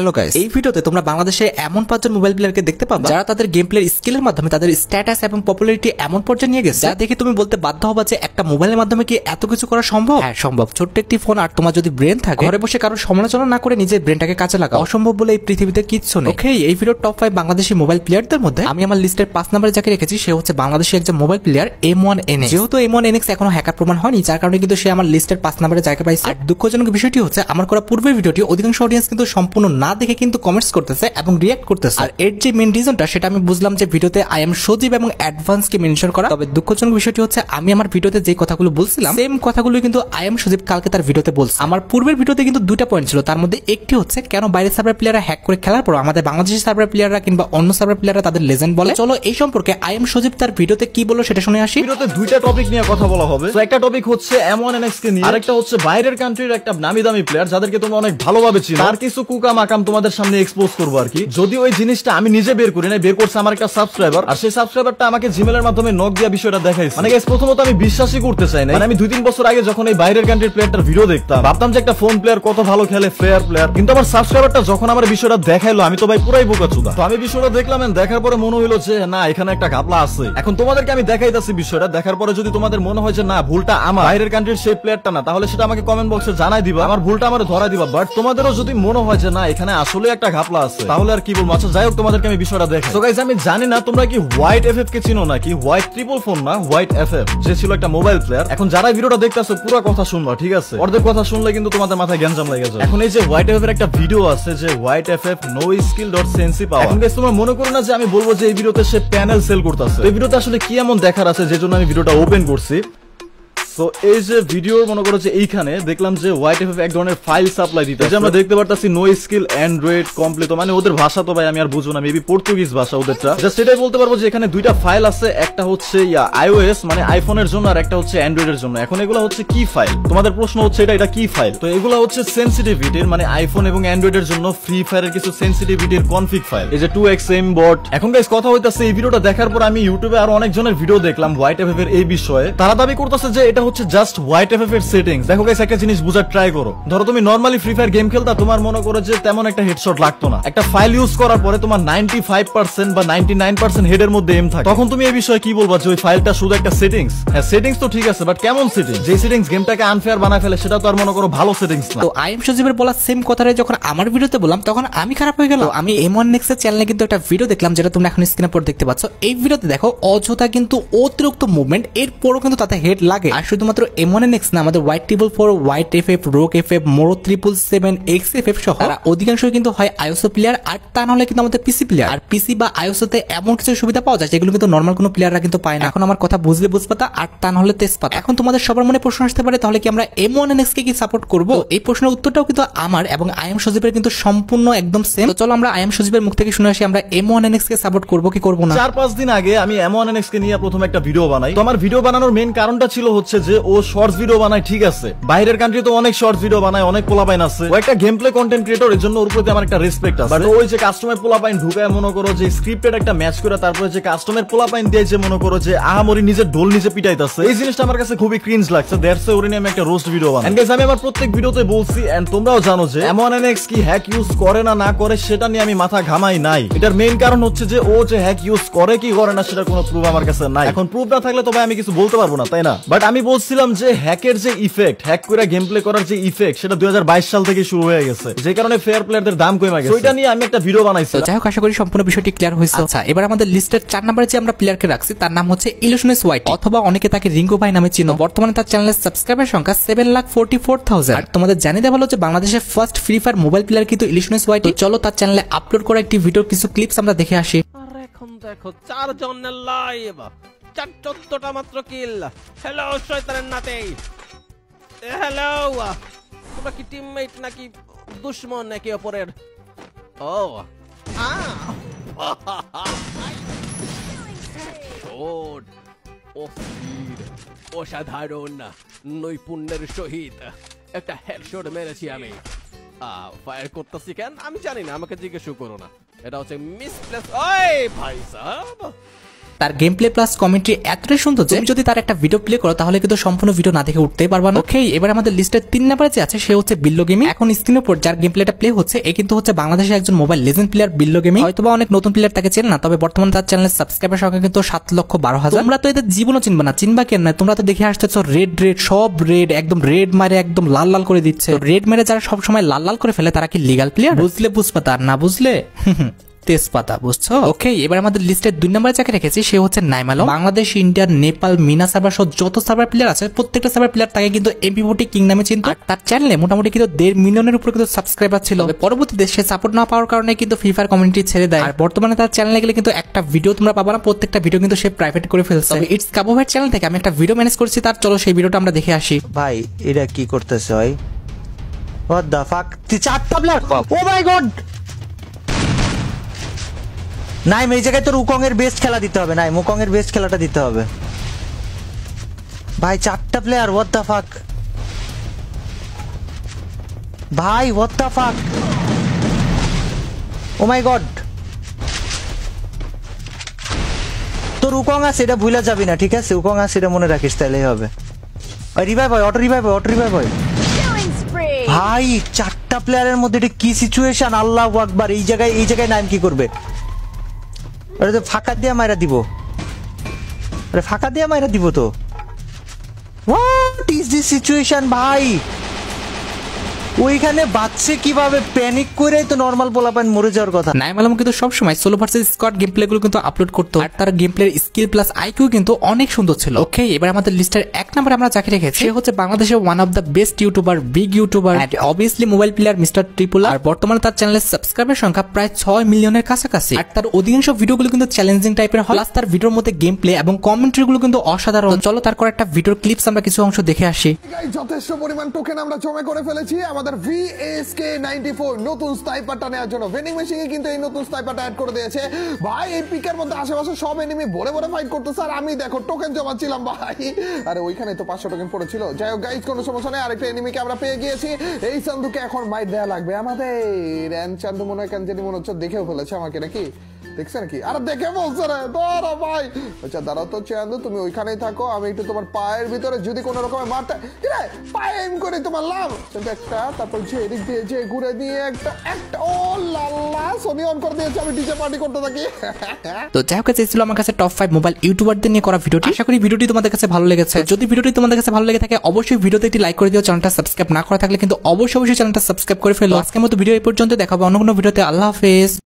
Hello guys, এই ভিডিওতে তোমরা বাংলাদেশে এমন 5 জন মোবাইল প্লেয়ারকে দেখতে পাবা যারা তাদের গেম প্লের স্কিলের মাধ্যমে তাদের স্ট্যাটাস এবং পপুলারিটি এমন পর্যায়ে নিয়ে গেছে যা দেখে তুমি বলতে বাধ্য হবা যে একটা মোবাইলের মাধ্যমে কি এত কিছু করা সম্ভব। হ্যাঁ সম্ভব, ছোট্ট একটি ফোন আর তোমার যদি ব্রেন থাকে, ঘরে বসে কারো সমালোচনা না করে নিজের ব্রেনটাকে কাজে লাগাও, অসম্ভব বলে এই পৃথিবীতে কিচ্ছু নেই। ওকে, এই ভিডিওর টপ 5 বাংলাদেশি মোবাইল প্লেয়ারদের মধ্যে আমি আমার লিস্টের 5 নম্বরে যাকে রেখেছি সে হচ্ছে বাংলাদেশি একজন মোবাইল প্লেয়ার M1NX। যেহেতু M1NX এখনো হ্যাকার প্রমাণ হয়নি, যার কারণে কিন্তু সে আমার লিস্টের 5 নম্বরে জায়গা পাইছে। আর দুঃখজনক বিষয়টি হচ্ছে আমার করা পূর্বের ভিডিওটি অধিকাংশ অডিয়েন্স কিন্তু সম্পূর্ণ না দেখে কিন্তু কমেন্টস করতেছে এবং রিঅ্যাক্ট করতেছে। আর এর যে মেইন রিজনটা সেটা আমি বুঝলাম যে ভিডিওতে আই এম সজীব এবং অ্যাডভান্স কে মেনশন করা। তবে দুঃখজনক বিষয়টি হচ্ছে আমি আমার ভিডিওতে যে কথাগুলো বলছিলাম সেম কথাগুলো কিন্তু আই এম সজীব কালকে তার ভিডিওতে বলছে। আমার পূর্বের ভিডিওতে কিন্তু দুইটা পয়েন্ট ছিল, তার মধ্যে একটি হচ্ছে কেন বাইরের সার্ভার প্লেয়াররা হ্যাক করে খেলার পর আমাদের বাংলাদেশি সার্ভার প্লেয়াররা কিংবা অন্য সার্ভার প্লেয়াররা তাদের লেজেন্ড বলে। চলো এই সম্পর্কে আই এম সজীব তার ভিডিওতে কি বললো সেটা শুনে আসি। ভিডিওতে দুইটা টপিক নিয়ে কথা বলা হবে। তো একটা টপিক হচ্ছে M1NX কে নিয়ে, আরেকটা হচ্ছে বাইরের কান্ট্রির একটা নামি দামি প্লেয়ার যাদেরকে তোমরা অনেক ভালোভাবে চিনো, আর কিছু কুকাম আকাম তোমাদের সামনে এক্সপোজ করবো আর কি। যদি ওই জিনিসটা আমি নিজে বের করি না, বের করছে আমার একটা সাবস্ক্রাইবার, আর সেই সাবস্ক্রাইবারটা আমাকে জিমেলের মাধ্যমে নক দিয়া বিষয়টা দেখাইছে। মানে গাইস প্রথমত আমি বিশ্বাসই করতে চাই না। মানে আমি 2-3 বছর আগে যখন এই বাইরের কান্ট্রির প্লেয়ারটার ভিডিও দেখতাম ভাবতাম যে একটা ফোন প্লেয়ার কত ভালো খেলে, ফেয়ার প্লেয়ার, কিন্তু আমার সাবস্ক্রাইবারটা যখন আমার বিষয়টা দেখাইলো আমি তো ভাই পুরাই বোকাচোদা। তো আমি বিষয়টা দেখলাম, দেখার পরে মনে হইলো যে না এখানে একটা ঘাপলা আছে। এখন তোমাদেরকে আমি দেখাইতাছি বিষয়টা, দেখার পরে যদি তোমাদের মনে হয় যে না ভুলটা আমার, বাইরের কান্ট্রির সেই প্লেয়ারটা না, তাহলে সেটা আমাকে কমেন্ট বক্সে জানাই দিবা, আমার ভুলটা আমার ধরাই দিবা। বাট তোমাদেরও যদি মনে হয় যে না এখানে আসলে একটা ঘাপলা আছে, তাহলে আর কি বলবো। আচ্ছা যাই হোক, তোমাদেরকে আমি বিষয়টা দেখাই। তো গাইস আমি জানি না তোমরা কি হোয়াইট এফএফ কে চিনো নাকি। হোয়াইট ট্রিপল ফোন না, হোয়াইট এফএফ, যে ছিল একটা মোবাইল প্লেয়ার। এখন যারা ভিডিওটা দেখতেছো পুরো কথা শুনবা, ঠিক আছে? অর্ধেক কথা শুনলে কিন্তু তোমাদের মাথায় গ্যাঞ্জাম লেগে যাবে। এখন এই যে হোয়াইট এফএফ এর একটা ভিডিও আছে যে white FF no skill dot sensei power. এখন গাইস তোমরা মনে করো না যে আমি বলবো যে এই ভিডিওতে সে প্যানেল সেল করতেছে। এই ভিডিওতে আসলে কি এমন দেখার আছে যে জন্য আমি ভিডিওটা ওপেন করছি। তো এই যে ভিডিও মনে করো যে এইখানে দেখলাম যে হোয়াইট এফএফ এক ধরনের ফাইল সাপ্লাই দিতে, যে আমরা দেখতে পারতাছি নো স্কিল অ্যান্ড্রয়েড কমপ্লিট। মানে ওদের ভাষা তো ভাই আমি আর বুঝবো না, মেবি পর্তুগিজ ভাষা ওদেরটা। জাস্ট সেটাই বলতে পারবো যে এখানে দুইটা ফাইল আছে, একটা হচ্ছে আইওএস মানে আইফোনের জন্য, আর একটা হচ্ছে অ্যান্ড্রয়েডের জন্য। এখন এগুলো হচ্ছে কি ফাইল, তোমাদের প্রশ্ন হচ্ছে এটা কি ফাইল। তো এগুলো হচ্ছে সেনসিটিভিটির, মানে আইফোন এবং অ্যান্ড্রয়েডের জন্য ফ্রি ফায়ারের কিছু সেনসিটিভিটির কনফিগ ফাইল, এই যে 2xm বট। এখন গাইস কথা হইতাছে এই ভিডিওটা দেখার পর আমি ইউটিউবে আরো অনেক জনের ভিডিও দেখলাম হোয়াইট এফএফ এর এই বিষয়ে। তারা দাবি করতেছে যে এটা হচ্ছে জাস্ট হোয়াইট এফএফ এর সেটিংস। দেখো গাইস একটা জিনিস বুঝার ট্রাই করো। ধরো তুমি নরমালি ফ্রি ফায়ার গেম খেলতা, তোমার মনে করো যে তেমন একটা হেডশট লাগতো না। একটা ফাইল ইউজ করার পরে তোমার 95% বা 99% হেডের মধ্যে এম থাকে, তখন তুমি এই বিষয়ে কি বলবা যে ওই ফাইলটা শুধু একটা সেটিংস? হ্যাঁ সেটিংস তো ঠিক আছে, বাট কেমন সেটিংস? যে সেটিংস গেমটাকে আনফেয়ার বানায় ফেলে সেটা তো আর মনে করো ভালো সেটিংস না। তো আই এম সজীবের বলা সেম কথাটাই যখন আমার ভিডিওতে বললাম তখন আমি খারাপ হয়ে গেল। আমি M1NX এর চ্যানেলে কিন্তু একটা ভিডিও দেখলাম যেটা তোমরা এখন স্ক্রিনের উপর দেখতে পাচ্ছ। এই ভিডিওতে দেখো অযথা কিন্তু অতিরিক্ত মুভমেন্ট, এরপরও কিন্তু তাতে হেড লাগে। আর শুধুমাত্র M1NX না, আমাদের হোয়াইট ট্রিপল 4, হোয়াইট এফএফ, রোক এফএফ, মোরো 777, XFF সহ তারা অধিকাংশ কিন্তু হয় আইওএস প্লেয়ার, আর তা নাহলে কিন্তু আমাদের পিসি প্লেয়ার। আর পিসি বা আইওএস তে এমন কিছু সুবিধা পাওয়া যায় যেগুলো কিন্তু নরমাল কোনো প্লেয়াররা কিন্তু পায় না। এখন আমার কথা বুঝলে বুঝপাতা, আর তা নাহলে তেজপাতা। এখন তোমাদের সবার মনে প্রশ্ন আসতে পারে তাহলে কি আমরা M1NX কে কি সাপোর্ট করব? এই প্রশ্নের উত্তরটাও কিন্তু আমার এবং আই এম সজীবের কিন্তু সম্পূর্ণ একদম সেম। তো চলো আমরা আই এম সজীবের মুখ থেকে শুনে আসি আমরা M1NX কে সাপোর্ট করব কি করব না। 4-5 দিন আগে আমি M1NX কে নিয়ে প্রথমে একটা ভিডিও বানাই। তো আমার ভিডিও বানানোর মেইন কারণটা ছিল হচ্ছে যে ও শর্টস ভিডিও বানায়, ঠিক আছে? বাইরের কান্ট্রি তো অনেক শর্টস ভিডিও বানায়, অনেক পোলাপাইন আছে, ও একটা গেম প্লে কন্টেন্ট ক্রিয়েটর, এর জন্য ওর প্রতি আমার একটা রেসপেক্ট আছে। বাট ওই যে কাস্টমার পোলাপাইন ঢুকায় মনে করো যে স্ক্রিপ্টেড একটা ম্যাচ করে তারপরে যে কাস্টমার পোলাপাইন দিয়ে যে মনে করো যে আহামরি নিজের ঢোল নিজে পিটাইতাছে, এই জিনিসটা আমার কাছে খুবই ক্রিঞ্জ লাগছে। দ্যাটস ওরে নিয়ে আমি একটা রোস্ট ভিডিও বানাই। এন্ড গাইস আমি আমার প্রত্যেক ভিডিওতে বলছি, এন্ড তোমরাও জানো যে M1NX কি হ্যাক ইউজ করে না করে সেটা নিয়ে আমি মাথা ঘামাই নাই। এটার মেইন কারণ হচ্ছে যে ও যে হ্যাক ইউজ করে কি করে না সেটার কোনো প্রুফ আমার কাছে নাই। এখন প্রুফ না থাকলে তো ভাই আমি কিছু বলতে পারবো না, তাই না? বাট আমি বলছিলাম যে হ্যাকের যে ইফেক্ট, হ্যাক করে গেম প্লে করার যে ইফেক্ট, সেটা 2022 সাল থেকে শুরু হয়ে গেছে, যে কারণে ফেয়ার প্লেয়ারদের দাম কমে গেছে। ওইটা নিয়ে আমি একটা ভিডিও বানাইছি। যাই হোক, আশা করি সম্পূর্ণ বিষয়টি ক্লিয়ার হয়েছে। আচ্ছা এবার আমাদের লিস্টের 4 নম্বরে যে আমরা প্লেয়ারকে রাখছি তার নাম হচ্ছে ইলিউশনিস্ট হোয়াইট, অথবা অনেকে তাকে রিঙ্গো ভাই নামে চিনো। বর্তমানে তার চ্যানেলের সাবস্ক্রাইবার সংখ্যা 7,44,000। আর তোমাদের জানিয়ে দেওয়া হলো যে বাংলাদেশের first free fire mobile player কিন্তু ইলিউশনিস্ট হোয়াইট। চলো তার চ্যানেলে আপলোড করা একটি ভিডিওর কিছু ক্লিপস আমরা দেখে আসি। আর এখন দেখো 4 জনের লাইভ, 14টা মাত্র কিল। হ্যালো শয়তানের নাতে, হ্যালো। তোমরা কি টিমমেট নাকি দুশমন নাকি অপরের? ও অসাধারণ নৈপুণ্যের সহিত একটা হেডশট মেরেছি আমি। ফায়ার করতেছি কেন আমি জানি না, আমাকে জিজ্ঞেস করো না। এটা হচ্ছে মিসপ্লেস। ওই ভাই সাহেব তার গেম প্লে প্লাস কমেন্ট্রি এতটাই সুন্দর যে তুমি যদি তার একটা ভিডিও প্লে করো তাহলে কিন্তু সম্পূর্ণ ভিডিও না দেখে উঠতেই পারবা না। ওকে, এবার আমাদের লিস্টের 3 নম্বরে যে আছে সে হচ্ছে বিল্লো গেমিং। এখন স্ক্রিনের উপর যার গেম প্লেটা প্লে হচ্ছে এ কিন্তু হচ্ছে বাংলাদেশের একজন মোবাইল লেজেন্ড প্লেয়ার বিল্লো গেমিং। হয়তোবা অনেক নতুন প্লেয়ার তাকে চেনে না, তবে বর্তমানে তার চ্যানেলের সাবস্ক্রাইবার সংখ্যা কিন্তু 7,12,000। তোমরা তো এদের জীবনও চিনবা না, চিনবা কেন না? তোমরা তো দেখে আসতেছো রেড সব রেড, একদম রেড মারে একদম লাল লাল করে দিচ্ছে। রেড মেরে যারা সব সময় লাল লাল করে ফেলে তারা কি লিগাল প্লেয়ার? বুঝলে বুঝবা, তার না বুঝলে তেজপাতা, বুঝছো? ওকে, এবার আমাদের লিস্টের 2 নম্বরে যাকে রেখেছি সে হচ্ছে নাইম আলম। বাংলাদেশ, ইন্ডিয়া, নেপাল, মিনা সার্ভার সহ যত সার্ভার প্লেয়ার আছে প্রত্যেকটা সার্ভার প্লেয়ার তাকে কিন্তু MP40 কিং নামে চিনত। আর তার চ্যানেলে মোটামুটি কিন্তু 1.5 মিলিয়নের উপরে কিন্তু সাবস্ক্রাইবার ছিল। পরবর্তীতে সে সাপোর্ট না পাওয়ার কারণে কিন্তু ফ্রি ফায়ার কমিউনিটি ছেড়ে দেয়। আর বর্তমানে তার চ্যানেলে গেলে কিন্তু একটা ভিডিও তোমরা পাবা না, প্রত্যেকটা ভিডিও কিন্তু সে প্রাইভেট করে ফেলছে। ইটস কাবু ভাইয়ের চ্যানেল থেকে আমি একটা ভিডিও ম্যানেজ করছি তার, চলো সেই ভিডিওটা আমরা দেখে আসি। ভাই এটা কি করতেছে ভাই? হোয়াট দা ফাক? 4টা প্লেয়ার, ও মাই গড! নাইম, এই জায়গায় তোর উকং এর বেস্ট খেলা দিতে হবে। নাইম, উকং এর বেস্ট খেলাটা দিতে হবে ভাই। 4টা প্লেয়ার, হোয়াট দা ফাক ভাই, হোয়াট দা ফাক, ও মাই গড! তোর উকং আছে এটা ভুলে যাবি না, ঠিক আছে? উকং আছে এটা মনে রাখিস, তাইলেই হবে। রিভাইভ হয়, অটো রিভাইভ হয় ভাই। 4টা প্লেয়ারের মধ্যে এটা কি সিচুয়েশন? আল্লাহু আকবার! এই জায়গায় নাইম কি করবে? আরে তো ফাঁকা দিয়ে মাইরা দিব, তো। হোয়াট ইজ দিস সিচুয়েশন ভাই? ওইখানে বাচ্চে কিভাবে প্যানিক করে তো নরমাল পোলাপান মরে যাওয়ার কথা। নাইম আলম কিন্তু সবসময় solo versus squad game play গুলো কিন্তু আপলোড করতো, আর তার গেম প্লের স্কিল প্লাস আইকিউ কিন্তু অনেক সুন্দর ছিল। ওকে, এবার আমাদের লিস্টের 1 নম্বরে আমরা যাকে রেখেছি সে হচ্ছে বাংলাদেশের one of the best YouTuber, big YouTuber and obviously mobile player mister triple. আর বর্তমানে তার চ্যানেলের সাবস্ক্রাইবার সংখ্যা প্রায় 6 মিলিয়নের কাছাকাছি। আর তার অধিকাংশ ভিডিওগুলো কিন্তু চ্যালেঞ্জিং টাইপের হয়, প্লাস তার ভিডিওর মধ্যে গেম প্লে এবং কমেন্ট্রি গুলো কিন্তু অসাধারণ। চলো তার করে একটা ভিডিওর ক্লিপস আমরা কিছু অংশ দেখে আসি। যথেষ্ট পরিমাণ টোকেন আমরা জমা করে ফেলেছি আমাদের VSK94 নতুন স্নাইপারটা নেওয়ার জন্য। ভেন্ডিং মেশিনে কিন্তু এই নতুন স্নাইপারটা অ্যাড করে দিয়েছে ভাই। এই পিকের মধ্যে আশেপাশে সব এনিমি ভরে ফাইট করতেছে, আর আমি দেখো টোকেন জমাচ্ছিলাম ভাই। আরে ওইখানে তো 500 টোকেন পড়েছিল। যাই হোক গাইস, কোনো সমস্যা নেই, আরেকটা এনিমিকে আমরা পেয়ে গিয়েছি। এই চান্দুকে এখন মাইট দেওয়া লাগবে আমাদের। চান্দু মনে হয় কেন জানি মনে হচ্ছে দেখেও ফেলেছে আমাকে, নাকি দেখছেন কি? আরে দেখে বলছে রে, দাঁড়া ভাই। আচ্ছা দাঁড়াও তো চান্দু, তুমি ওইখানেই থাকো, আমি একটু তোমার পায়ের ভিতরে যদি কোনো রকমের মারতে পায়ে এম করে তোমার লাভ একটা, তারপর যে এদিক দিয়ে যে ঘুরে দিয়ে একটা ও লাল্লা সোনি অন করে দিয়েছে, আমি ডিজে পার্টি করতে থাকি। তো যাই হোক, চেয়েছিল আমার কাছে টপ 5 মোবাইল ইউটিউবারদের নিয়ে করা ভিডিওটি। আশা করি ভিডিওটি তোমাদের কাছে ভালো লেগেছে। যদি ভিডিওটি তোমাদের কাছে ভালো লেগে থাকে অবশ্যই ভিডিওতে একটি লাইক করে দিও। চ্যানেলটা সাবস্ক্রাইব না করা থাকলে কিন্তু অবশ্যই চ্যানেলটা সাবস্ক্রাইব করে ফেলো। আজকের মতো ভিডিও এই পর্যন্ত, দেখা হবে অন্য কোনো ভিডিওতে। আল্লাহ হাফেজ।